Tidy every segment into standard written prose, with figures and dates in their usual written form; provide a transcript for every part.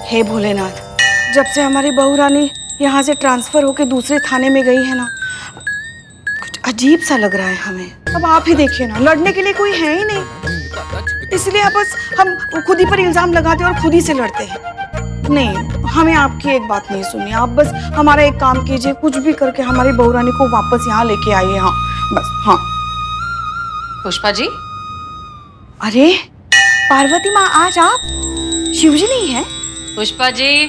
हे भोलेनाथ, जब से हमारी बहू रानी यहाँ से ट्रांसफर होके दूसरे थाने में गई है ना, कुछ अजीब सा लग रहा है हमें। अब आप ही देखिए ना, लड़ने के लिए कोई है ही नहीं, इसलिए अब बस हम खुद ही पर इल्जाम लगाते और खुद ही से लड़ते हैं। नहीं, हमें आपकी एक बात नहीं सुननी। आप बस हमारा एक काम कीजिए, कुछ भी करके हमारी बहू रानी को वापस यहाँ लेके आइए। हाँ बस, हाँ। पुष्पा जी। अरे पार्वती माँ, आज आप? शिवजी नहीं है? पुष्पा जी।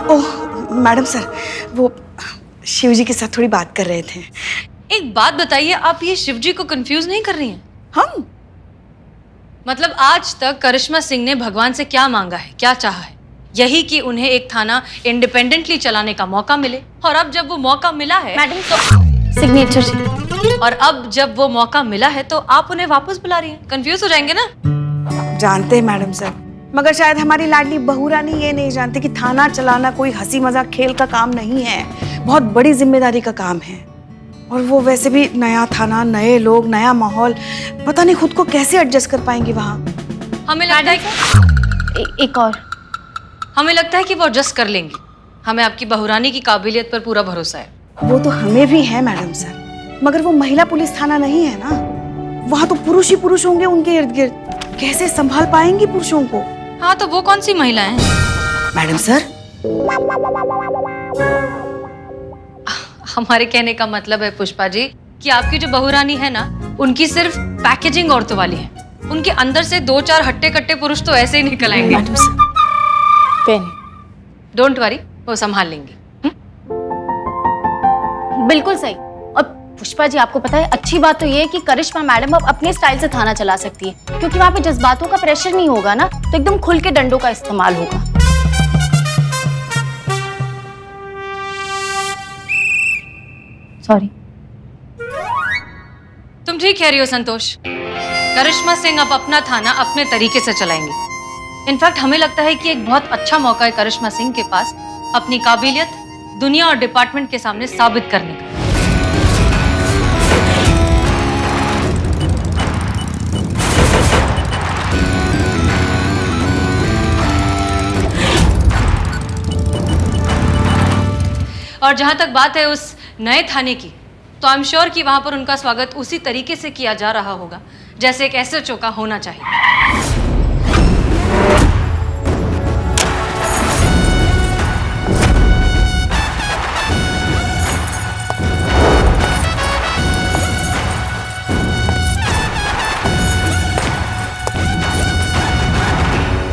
ओह मैडम सर, वो शिवजी के साथ थोड़ी बात कर रहे थे। एक बात बताइए, आप ये शिवजी को कंफ्यूज नहीं कर रही हैं? हम मतलब आज तक करिश्मा सिंह ने भगवान से क्या मांगा है, क्या चाहा है? यही कि उन्हें एक थाना इंडिपेंडेंटली चलाने का मौका मिले। और अब जब वो मौका मिला है मैडम तो सिग्नेचर जी। और अब जब वो मौका मिला है तो आप उन्हें वापस बुला रही हैं। कंफ्यूज हो जाएंगे ना? जानते हैं मैडम सर, मगर शायद हमारी लाडली बहू रानी ये नहीं जानती कि थाना चलाना कोई हंसी मजाक खेल का काम नहीं है, बहुत बड़ी जिम्मेदारी का काम है। और वो वैसे भी नया थाना, नए लोग, नया माहौल, पता नहीं खुद को कैसे एडजस्ट कर पाएंगी वहाँ। हमें लगता है कि एक और हमें लगता है कि वो एडजस्ट कर लेंगी। हमें आपकी बहुरानी की काबिलियत पर पूरा भरोसा है। वो तो हमें भी है मैडम सर, मगर वो महिला पुलिस थाना नहीं है ना, वहाँ तो पुरुष ही पुरुष होंगे उनके इर्द गिर्द। कैसे संभाल पाएंगी पुरुषों को? हाँ, तो वो कौन सी महिलाएं हैं? मैडम सर, हमारे कहने का मतलब है पुष्पा जी कि आपकी जो बहुरानी है ना, उनकी सिर्फ पैकेजिंग औरतों वाली है। उनके अंदर से 2-4 हट्टे कट्टे पुरुष तो ऐसे ही निकल आएंगे। मैडम सर, डोंट वरी, वो संभाल लेंगे। बिल्कुल सही। और पुष्पा जी, आपको पता है, अच्छी बात तो ये है कि करिश्मा मैडम अब अपने स्टाइल से थाना चला सकती है, क्योंकि वहाँ पे जज्बातों का प्रेशर नहीं होगा ना, तो एकदम खुल के डंडों का इस्तेमाल होगा। सॉरी। तुम ठीक कह रही हो संतोष। करिश्मा सिंह अब अपना थाना अपने तरीके से चलाएंगे। इनफैक्ट हमें लगता है कि एक बहुत अच्छा मौका है करिश्मा सिंह के पास अपनी काबिलियत दुनिया और डिपार्टमेंट के सामने साबित करने का। और जहां तक बात है उस नए थाने की, तो आई एम श्योर कि वहां पर उनका स्वागत उसी तरीके से किया जा रहा होगा जैसे एक एसएचओ का होना चाहिए।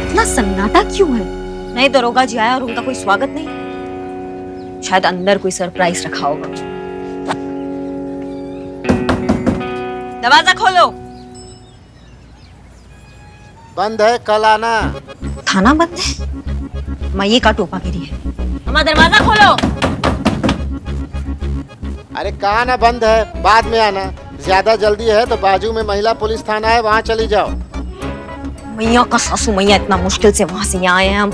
इतना सन्नाटा क्यों है? नए दरोगा जी आया और उनका कोई स्वागत नहीं। शायद अंदर कोई सरप्राइज रखा होगा। दरवाजा खोलो। बंद है, कल आना। थाना बंद है? मैं ये का टोपा गिरी है। हमारा दरवाजा खोलो। अरे कहा ना बंद है, बाद में आना। ज्यादा जल्दी है तो बाजू में महिला पुलिस थाना है, वहाँ चली जाओ। मैया का सासू मैया, इतना मुश्किल से वहां से यहाँ आए हैं हम।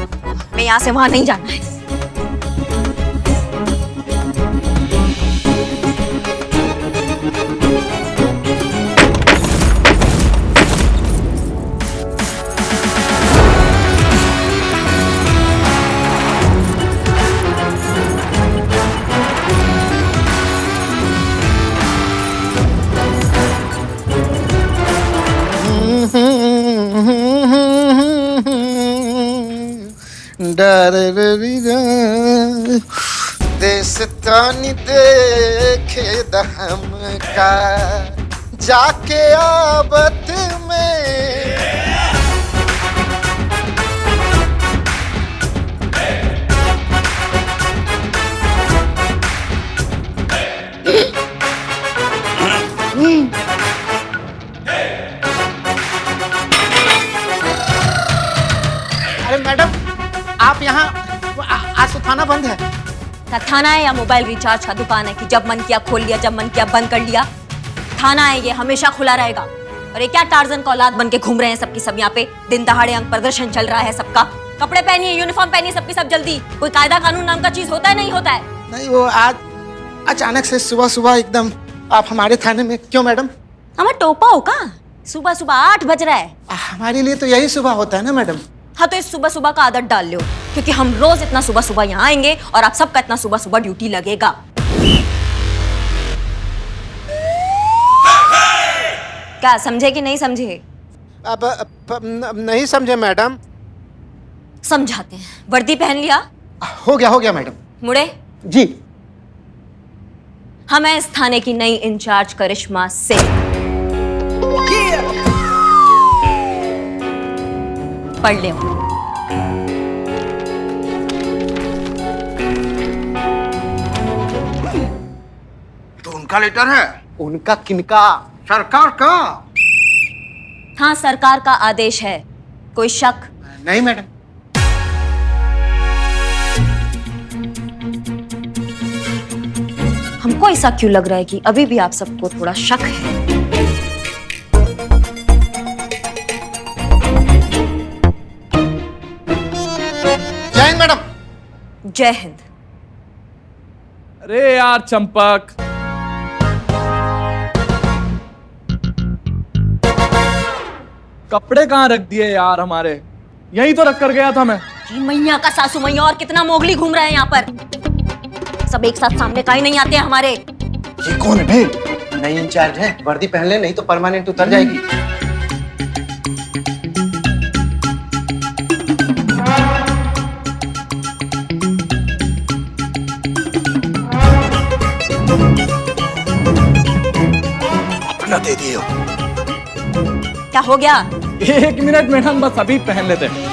मैं यहाँ से वहां नहीं जाना है। देशतानी देखे दहम का जाके आबत में। अरे मैडम, आप यहाँ, आज तो थाना बंद है। थाना है या मोबाइल रिचार्ज का दुकान है कि जब मन किया खोल लिया, जब मन किया बंद कर लिया? थाना है, ये हमेशा खुला रहेगा। और ये क्या टार्जन का औलाद बन के घूम रहे हैं सबकी सब यहाँ पे? दिन दहाड़े अंग प्रदर्शन चल रहा है सबका। कपड़े पहनिए, यूनिफॉर्म पहनिए सबकी सब जल्दी। कोई कायदा कानून नाम का चीज होता है, नहीं होता है? नहीं, वो आज अचानक से सुबह सुबह एकदम आप हमारे थाने में क्यों मैडम? हमारा टोपा हो का? सुबह सुबह 8 बज रहा है। हमारे लिए तो यही सुबह होता है ना मैडम। हाँ तो इस सुबह सुबह का आदत डाल लो, क्योंकि हम रोज इतना सुबह सुबह यहाँ आएंगे और आप सबका इतना सुबह सुबह ड्यूटी लगेगा। क्या समझे कि नहीं समझे? अब नहीं समझे मैडम। समझाते हैं। वर्दी पहन लिया? हो गया मैडम। मुड़े। जी। हाँ, मैं इस थाने की नई इंचार्ज करिश्मा सिंह। पढ़ ले। तो उनका लेटर है? उनका किनका? सरकार का। हाँ, सरकार का आदेश है। कोई शक? नहीं मैडम। हमको ऐसा क्यों लग रहा है कि अभी भी आप सबको थोड़ा शक है? जय हिंद मैडम। जय हिंद। अरे यार चंपक, कपड़े कहाँ रख दिए यार हमारे? यही तो रख कर गया था मैं। जी मैया का सासू मैया और कितना मोगली घूम रहा है यहाँ पर। सब एक साथ सामने का ही नहीं आते हमारे। ये कौन है बे? नई इंचार्ज है, वर्दी पहन ले नहीं तो परमानेंट उतर जाएगी। अपना दे दियो। क्या हो गया? 1 मिनट मैडम, बस अभी पहन लेते हैं।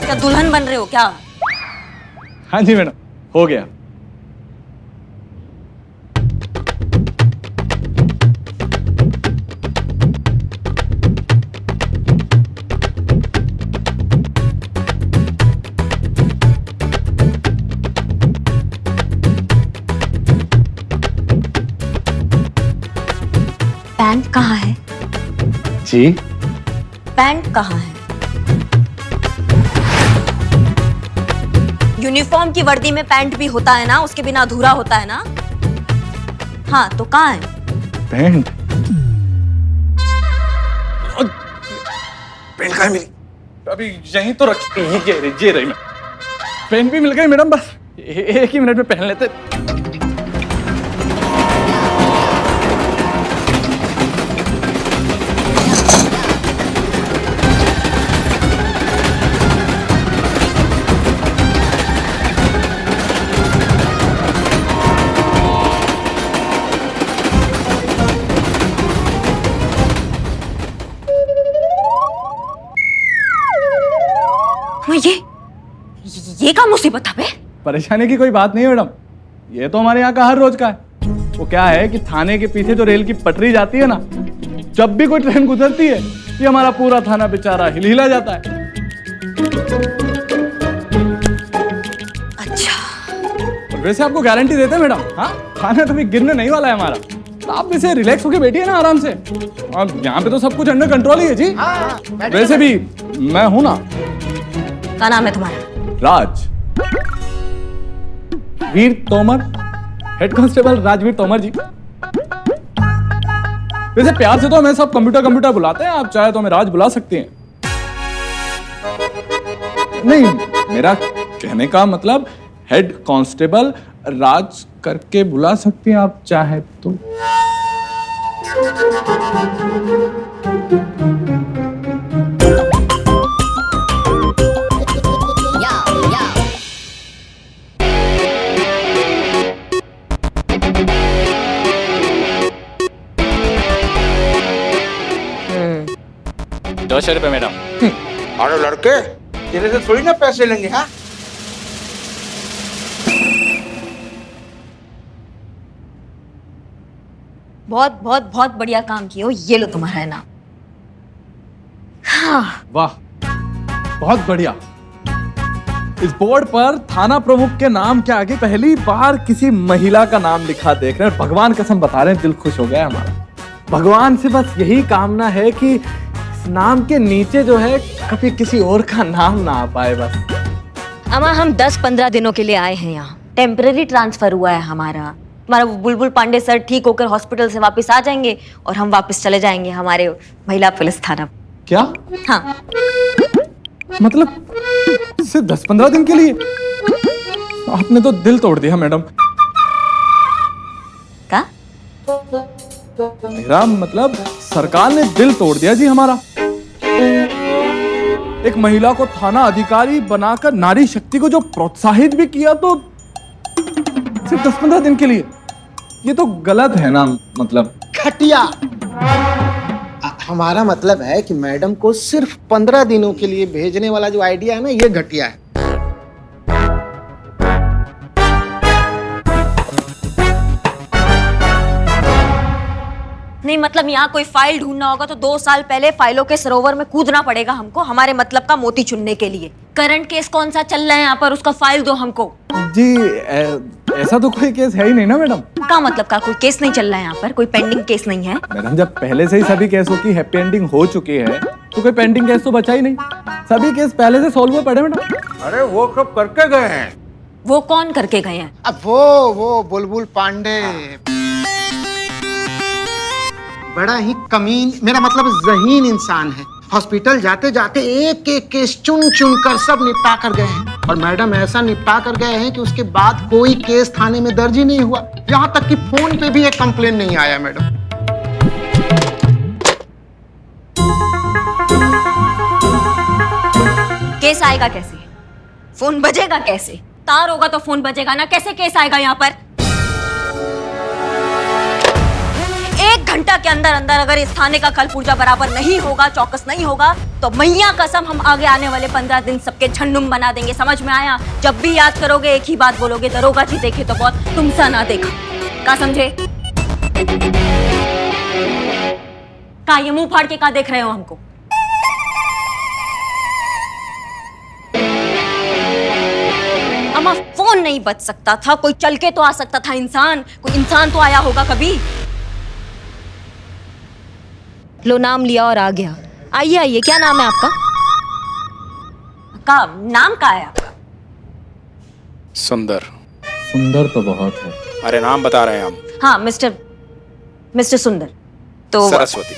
क्या दुल्हन बन रहे हो क्या? हाँ जी मैडम, हो गया। पैंट कहाँ है? जी? पैंट कहाँ है? यूनिफॉर्म की वर्दी में पैंट भी होता है ना, उसके बिना अधूरा होता है ना। हाँ तो कहाँ है? पैंट? पेन का है मेरी? अभी यहीं तो रखी, ये रही मैं। पेन भी मिल गई मैडम, बस 1 ही मिनट में पहन लेते। ये क्या मुसीबत है बे? परेशानी की कोई बात नहीं है मैडम, ये तो हमारे यहाँ का हर रोज का है। वो क्या है कि थाने के पीछे जो रेल की पटरी जाती है ना, जब भी कोई ट्रेन गुजरती है ये हमारा पूरा थाना बेचारा हिला जाता है। अच्छा। वैसे आपको गारंटी देते हैं मैडम, हाँ थाना कभी गिरने नहीं वाला है हमारा। तो आप वैसे रिलैक्स होके बैठिए ना आराम से, और यहाँ पे तो सब कुछ अंडर कंट्रोल ही है जी। वैसे भी मैं हूं ना। क्या नाम है तुम्हारा? राज वीर तोमर, हेड कांस्टेबल राजवीर तोमर जी। वैसे प्यार से तो हमें सब कंप्यूटर बुलाते हैं, आप चाहे तो हमें राज बुला सकती हैं। नहीं, मेरा कहने का मतलब हेड कांस्टेबल राज करके बुला सकती हैं आप चाहे तो। ₹200 मैडम। अरे लड़के, तेरे से थोड़ी ना पैसे लेंगे। हाँ बहुत बहुत बहुत बढ़िया काम किए हो। ये लो तुम्हारा इनाम। हाँ। वाह, बहुत बढ़िया। इस बोर्ड पर थाना प्रमुख के नाम के आगे पहली बार किसी महिला का नाम लिखा देख रहे हैं। भगवान कसम बता रहे हैं, दिल खुश हो गया हमारा। भगवान से बस यही कामना है कि इस नाम के नीचे जो है कभी किसी और का नाम ना आ पाए बस। अमा, हम 10-15 दिनों के लिए आए हैं यहाँ। टेम्पररी ट्रांसफर हुआ है हमारा। तुम्हारा वो बुलबुल पांडे सर ठीक होकर हॉस्पिटल से वापस आ जाएंगे और हम वापस चले जाएंगे हमारे महिला पुलिस थाना। क्या हाँ, मतलब सिर्फ 10-15 दिन के लिए? आपने तो दिल तोड़ दिया मैडम। क्या? मेरा मतलब सरकार ने दिल तोड़ दिया जी हमारा। एक महिला को थाना अधिकारी बनाकर नारी शक्ति को जो प्रोत्साहित भी किया, तो सिर्फ 10-15 दिन के लिए? ये तो गलत है ना। मतलब घटिया। हमारा मतलब है कि मैडम को सिर्फ 15 दिनों के लिए भेजने वाला जो आइडिया है ना, ये घटिया है। नहीं मतलब यहाँ कोई फाइल ढूंढना होगा तो 2 साल पहले फाइलों के सरोवर में कूदना पड़ेगा हमको, हमारे मतलब का मोती चुनने के लिए। करंट केस कौन सा चल रहा है यहाँ पर, उसका फाइल दो हमको। जी ऐसा तो कोई केस है ही नहीं ना मैडम। का मतलब का कोई केस नहीं चल रहा है यहाँ पर, कोई पेंडिंग केस नहीं है? मैडम जब पहले से ही सभी केसों की हैप्पी एंडिंग हो चुकी है तो कोई पेंडिंग केस तो बचा ही नहीं। सभी केस पहले से सॉल्व हुए पड़े मैडम। अरे वो सब करके गए हैं। वो कौन करके गए हैं? अब वो बुलबुल पांडे बड़ा ही कमीन, मेरा मतलब ज़हीन इंसान है। हॉस्पिटल जाते जाते एक एक केस चुन चुन कर सब निपटा कर गए हैं। और मैडम ऐसा निपटा कर गए हैं कि उसके बाद कोई केस थाने में दर्ज ही नहीं हुआ। यहाँ तक कि फोन पे भी एक कंप्लेन नहीं आया मैडम। केस आएगा कैसे? फोन बजेगा कैसे? तार होगा तो फोन बजेगा ना, कैसे केस आएगा यहाँ पर? 1 घंटा के अंदर अंदर अगर इस थाने का कल पुर्जा बराबर नहीं होगा, चौकस नहीं होगा, तो मैया कसम हम आगे आने वाले 15 दिन सबके झंडुम बना देंगे। समझ में आया? जब भी याद करोगे एक ही बात बोलोगे, दरोगा जी देखे तो बहुत, तुमसा ना देखा। का समझे? का ये मुंह फाड़ के का देख रहे हो हमको? अम्मा फोन नहीं बच सकता था, कोई चल के तो आ सकता था इंसान, कोई इंसान तो आया होगा कभी। लो नाम लिया और आ गया। आइए आइए, क्या नाम है आपका? का नाम का है आपका? सुंदर। सुंदर तो बहुत है। अरे नाम बता रहे हैं हम। हाँ मिस्टर सुंदर। तो सरस्वती।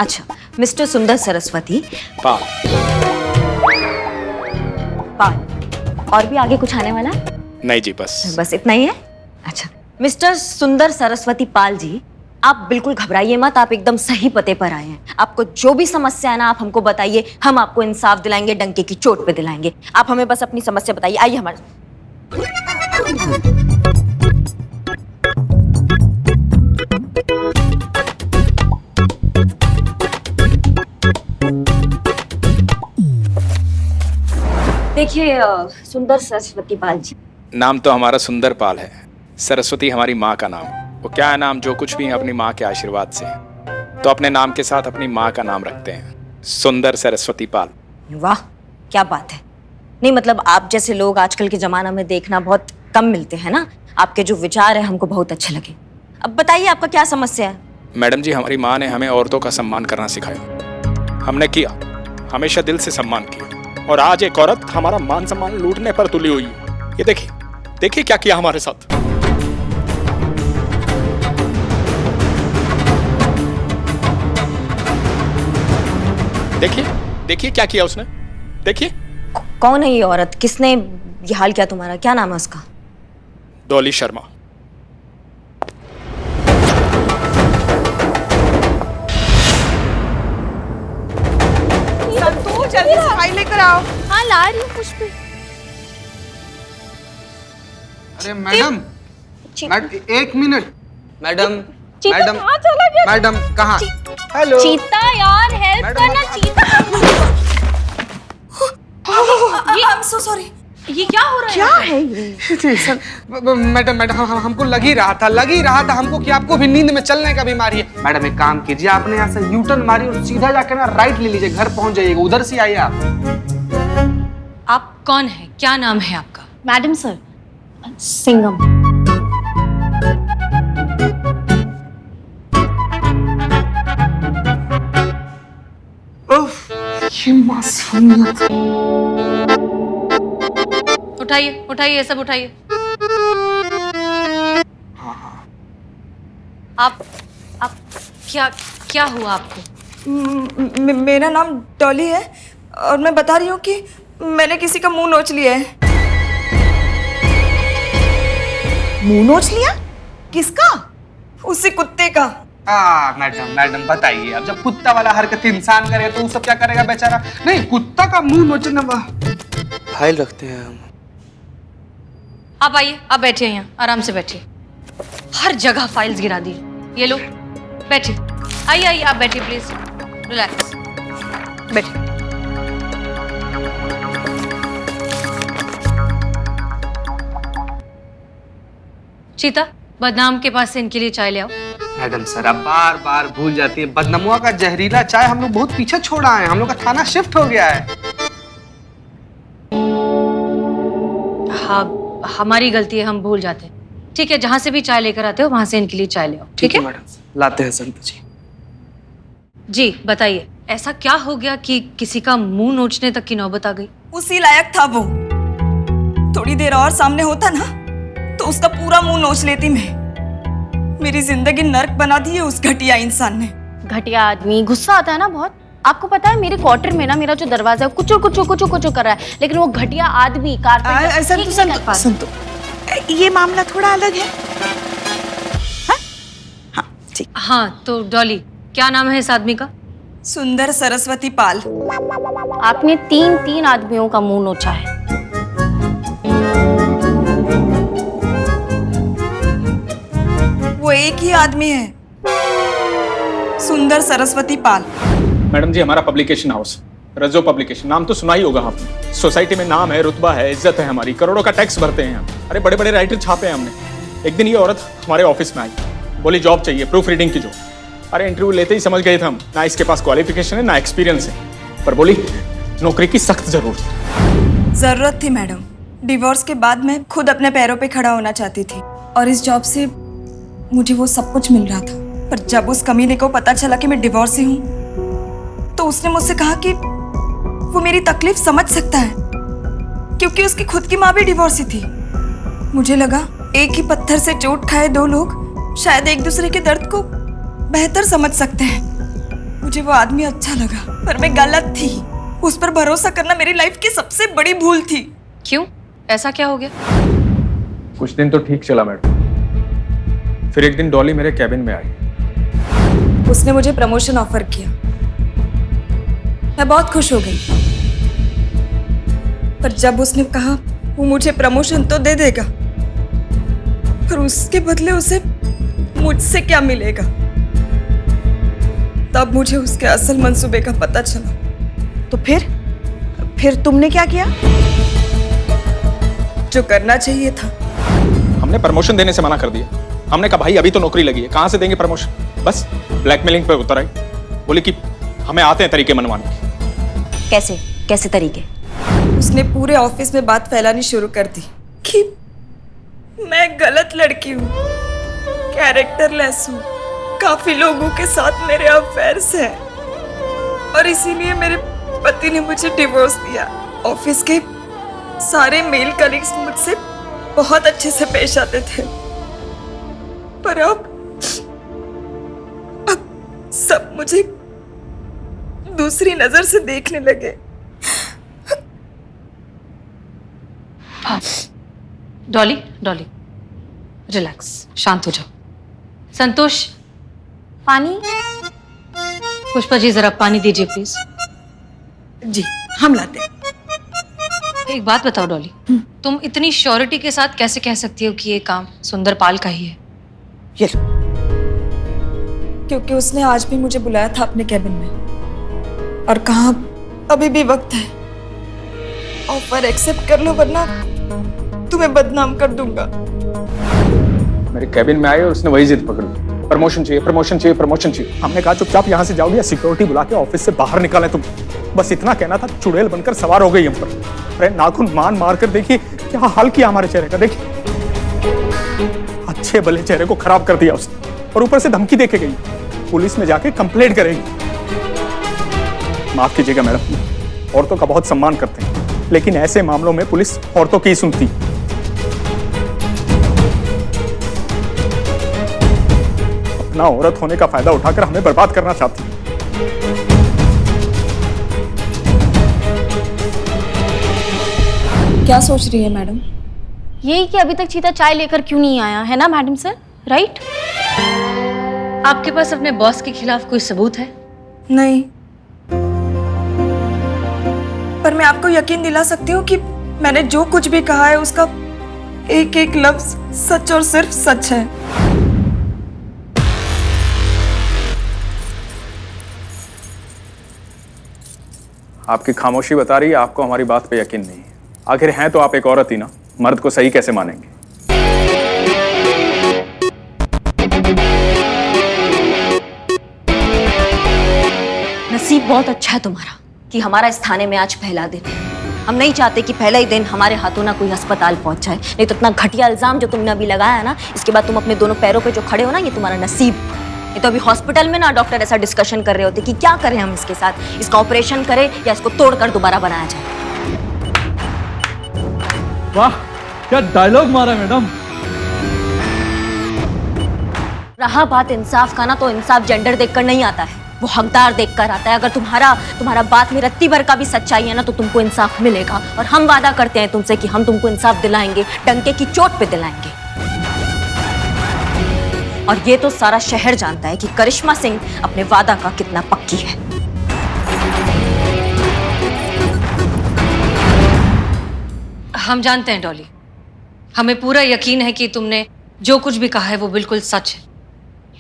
अच्छा, मिस्टर सुंदर सरस्वती पाल। पाल। और भी आगे कुछ आने वाला है? नहीं जी, बस इतना ही है। अच्छा, मिस्टर सुंदर सरस्वती पाल जी, आप बिल्कुल घबराइए मत, आप एकदम सही पते पर आए हैं। आपको जो भी समस्या है ना, आप हमको बताइए, हम आपको इंसाफ दिलाएंगे, डंके की चोट पे दिलाएंगे। आप हमें बस अपनी समस्या बताइए। आइए हमारे। देखिए सुंदर सरस्वती पाल जी। नाम तो हमारा सुंदर पाल है, सरस्वती हमारी माँ का नाम। वो क्या है नाम, जो कुछ भी है अपनी माँ के आशीर्वाद से, तो अपने नाम के साथ अपनी माँ का नाम रखते हैं, सुंदर सरस्वती पाल। वाह क्या बात है। नहीं मतलब आप जैसे लोग आजकल के जमाना में देखना बहुत कम मिलते हैं ना। आपके जो विचार है हमको बहुत अच्छे लगे। अब बताइए आपका क्या समस्या है? मैडम जी, हमारी माँ ने हमें औरतों का सम्मान करना सिखाया, हमने किया, हमेशा दिल से सम्मान किया, और आज एक औरत हमारा मान सम्मान लूटने पर तुली हुई है। ये देखिए देखिए क्या किया हमारे साथ। देखिए देखिए क्या किया उसने, देखिए। कौन है ये औरत? किसने ये हाल किया तुम्हारा? क्या नाम है उसका? डॉली शर्मा। संतोष जल्दी से फाइल लेकर आओ। हाँ ला रही हूँ पुष्पी। अरे मैडम, एक मिनट मैडम। चीता मैडम कहाँ चला गया? मैडम कहाँ? हेलो चीता यार हेल्प करना चीता। ये आई एम सो सॉरी। ये क्या हो रहा है? क्या है ये? मैडम हमको लग ही रहा था हमको कि आपको भी नींद में चलने का बीमारी है। मैडम एक काम कीजिए, आपने यहाँ से यू टर्न मारी और सीधा जाकर ना राइट ले लीजिए, घर पहुंच जाइएगा। उधर से आइए आप। आप कौन है? क्या नाम है आपका? Madam sir, Singham. ये मासूमियत। उठाइए उठाइए, ये सब उठाइए। आप क्या क्या हुआ आपको? मेरा नाम डॉली है और मैं बता रही हूँ कि मैंने किसी का मुंह नोच लिया है। मुंह नोच लिया? किसका? उसी कुत्ते का। मैडम बताइए, अब जब कुत्ता वाला हरकत इंसान करे तो वो सब क्या करेगा बेचारा? नहीं, कुत्ता का मुंह नोचना फाइल रखते हैं हम। आप आइए, आप बैठिए यहाँ, आराम से बैठिए। हर जगह फाइल्स गिरा दी। ये लो, बैठिए। आइए आप बैठिए प्लीज, रिलैक्स, बैठिए। चीता, बदनाम के पास से इनके लिए चाय ले आओ। मैडम सर, आप बार बार भूल जाती है, बदनमुआ का जहरीला चाय हम लोग बहुत पीछे छोड़ा है, हम लोग का थाना शिफ्ट हो गया है। हाँ, हमारी गलती है, हम भूल जाते हैं। ठीक है, जहां से भी चाय लेकर आते हो वहां से इनके लिए चाय ले आओ। ठीक है मैडम, लाते हैं संत जी। जी बताइए, ऐसा क्या हो गया कि किसी का मुंह नोचने तक की नौबत आ गई? उसी लायक था वो। थोड़ी देर और सामने होता ना तो उसका पूरा मुंह नोच लेती मैं। मेरी जिंदगी नर्क बना दी है उस घटिया इंसान ने। घटिया आदमी, गुस्सा आता है ना बहुत। आपको पता है मेरे क्वार्टर में ना मेरा जो दरवाजा है कुचो कुचो कुचो कुचो कर रहा है, लेकिन वो घटिया आदमी संतो, ये मामला थोड़ा अलग है। हाँ ठीक। हाँ तो डॉली, क्या नाम है इस आदमी का? सुंदर सरस्वती पाल। आपने 3 आदमियों का मुंह नोचा है। वो एक ही आदमी है, सुंदर सरस्वती पाल। मैडम जी, हमारा पब्लिकेशन हाउस रजो पब्लिकेशन, नाम तो सुना ही होगा आपने। सोसाइटी में नाम है, रुतबा है, इज्जत है हमारी, करोड़ों का टैक्स भरते हैं हम। अरे बड़े बड़े राइटर छापे हैं हमने। एक दिन ये औरत हमारे ऑफिस में आई, बोली जॉब चाहिए, प्रूफ रीडिंग की जॉब। अरे इंटरव्यू लेते ही समझ गए थे हम, ना इसके पास क्वालिफिकेशन है ना एक्सपीरियंस है, पर बोली नौकरी की सख्त जरूरत थी मैडम। डिवोर्स के बाद मैं खुद अपने पैरों पे खड़ा होना चाहती थी और इस जॉब से मुझे वो सब कुछ मिल रहा था। पर जब उस कमीने को पता चला कि मैं डिवोर्स हूँ तो उसने मुझसे कहा कि वो मेरी तकलीफ समझ सकता है क्योंकि उसकी खुद की माँ भी डिवोर्सी थी। मुझे लगा एक ही पत्थर से चोट खाए दो लोग शायद एक दूसरे के दर्द को बेहतर समझ सकते हैं। मुझे वो आदमी अच्छा लगा, पर मैं गलत थी। उस पर भरोसा करना मेरी लाइफ की सबसे बड़ी भूल थी। क्यों, ऐसा क्या हो गया? कुछ दिन तो ठीक चला मैडम, फिर एक दिन डॉली मेरे कैबिन में आई। उसने मुझे प्रमोशन ऑफर किया। मैं बहुत खुश हो गई, पर जब उसने कहा वो मुझे प्रमोशन तो दे देगा पर उसके बदले उसे मुझसे क्या मिलेगा, तब मुझे उसके असल मंसूबे का पता चला। तो फिर तुमने क्या किया? जो करना चाहिए था। हमने प्रमोशन देने से मना कर दिया। हमने कहा भाई अभी तो नौकरी लगी है, कहाँ से देंगे प्रमोशन? बस ब्लैकमेलिंग पे उतर आई, बोली कि हमें आते हैं तरीके मनवाने के। कैसे तरीके? उसने पूरे ऑफिस में बात फैलानी शुरू कर दी कि मैं गलत लड़की हूँ, कैरेक्टरलेस हूँ, काफी लोगों के साथ मेरे अफेयर्स हैं और इसीलिए मेरे पति ने मुझे डिवोर्स दिया। ऑफिस के सारे मेल कलीग्स मुझसे बहुत अच्छे से पेश आते थे, पर अब सब मुझे दूसरी नजर से देखने लगे। डॉली, रिलैक्स, शांत हो जाओ। संतोष, पानी? पुष्पा जी जरा पानी दीजिए प्लीज। जी हम लाते हैं। एक बात बताओ डॉली, तुम इतनी श्योरिटी के साथ कैसे कह सकती हो कि ये काम सुंदर पाल का ही है? ये लो। क्योंकि उसने आज भी मुझे बुलाया था अपने कैबिन में और कहा अभी भी वक्त है, ऑफर एक्सेप्ट कर लो वरना तुम्हें बदनाम कर दूंगा। मेरे कैबिन में आए और उसने वही जिद पकड़ ली, प्रमोशन चाहिए, प्रमोशन चाहिए, प्रमोशन चाहिए। हमने कहा चुपचाप यहाँ से जाओगे या सिक्योरिटी बुला के ऑफिस से बाहर निकालें तुम। बस इतना कहना था, चुड़ैल बनकर सवार हो गई हम पर। अरे नाखून मार कर देखिए क्या हाल किया हमारे चेहरे का, देखिए अच्छे भले चेहरे को खराब कर दिया उसने और ऊपर से धमकी देके गई, पुलिस में जाके कंप्लेंट करेगी। माफ कीजिएगा मैडम, औरतों का बहुत सम्मान करते हैं, लेकिन ऐसे मामलों में पुलिस औरतों की ही सुनती। अपना औरत होने का फायदा उठाकर हमें बर्बाद करना चाहती है। क्या सोच रही है मैडम? यही कि अभी तक चीता चाय लेकर क्यों नहीं आया है ना मैडम सर, राइट? आपके पास अपने बॉस के खिलाफ कोई सबूत है? नहीं, पर मैं आपको यकीन दिला सकती हूँ कि मैंने जो कुछ भी कहा है उसका एक एक लफ्ज सच और सिर्फ सच है। आपकी खामोशी बता रही है आपको हमारी बात पे यकीन नहीं है। आखिर हैं तो आप एक औरत ही ना, मर्द को सही कैसे मानेंगे? नसीब बहुत अच्छा है तुम्हारा कि हमारा इस थाने में आज पहला दिन है। हम नहीं चाहते कि पहला ही दिन हमारे हाथों ना कोई अस्पताल पहुंच जाए। नहीं तो इतना घटिया इल्जाम जो तुमने अभी लगाया है ना, इसके बाद तुम अपने दोनों पैरों पे जो खड़े हो ना, ये तुम्हारा नसीब। ये तो अभी हॉस्पिटल में ना डॉक्टर ऐसा डिस्कशन कर रहे होते कि क्या करें हम इसके साथ, इसका ऑपरेशन करें या इसको तोड़कर दोबारा बनाया जाए। वाह, क्या डायलॉग मारा मैडम। रहा बात इंसाफ का ना, तो इंसाफ जेंडर देखकर नहीं आता है, वो हकदार देखकर आता है। अगर तुम्हारा बात में रत्ती भर का भी सच्चाई है ना, तो तुमको इंसाफ मिलेगा। और हम वादा करते हैं तुमसे कि हम तुमको इंसाफ दिलाएंगे, डंके की चोट पे दिलाएंगे। और ये तो सारा शहर जानता है कि करिश्मा सिंह अपने वादा का कितना पक्की है। हम जानते हैं डॉली, हमें पूरा यकीन है कि तुमने जो कुछ भी कहा है वो बिल्कुल सच है।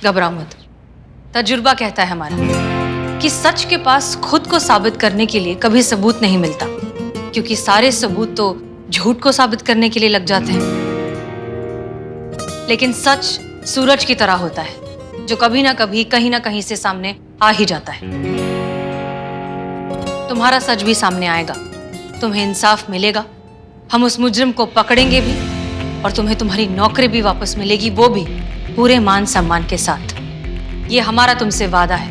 घबराओ मत। तजुर्बा कहता है हमारा कि सच के पास खुद को साबित करने के लिए कभी सबूत नहीं मिलता, क्योंकि सारे सबूत तो झूठ को साबित करने के लिए लग जाते हैं। लेकिन सच सूरज की तरह होता है, जो कभी ना कभी कहीं ना कहीं से सामने आ ही जाता है। तुम्हारा सच भी सामने आएगा, तुम्हें इंसाफ मिलेगा, हम उस मुजरिम को पकड़ेंगे भी, और तुम्हें तुम्हारी नौकरी भी वापस मिलेगी, वो भी पूरे मान सम्मान के साथ। ये हमारा तुमसे वादा है।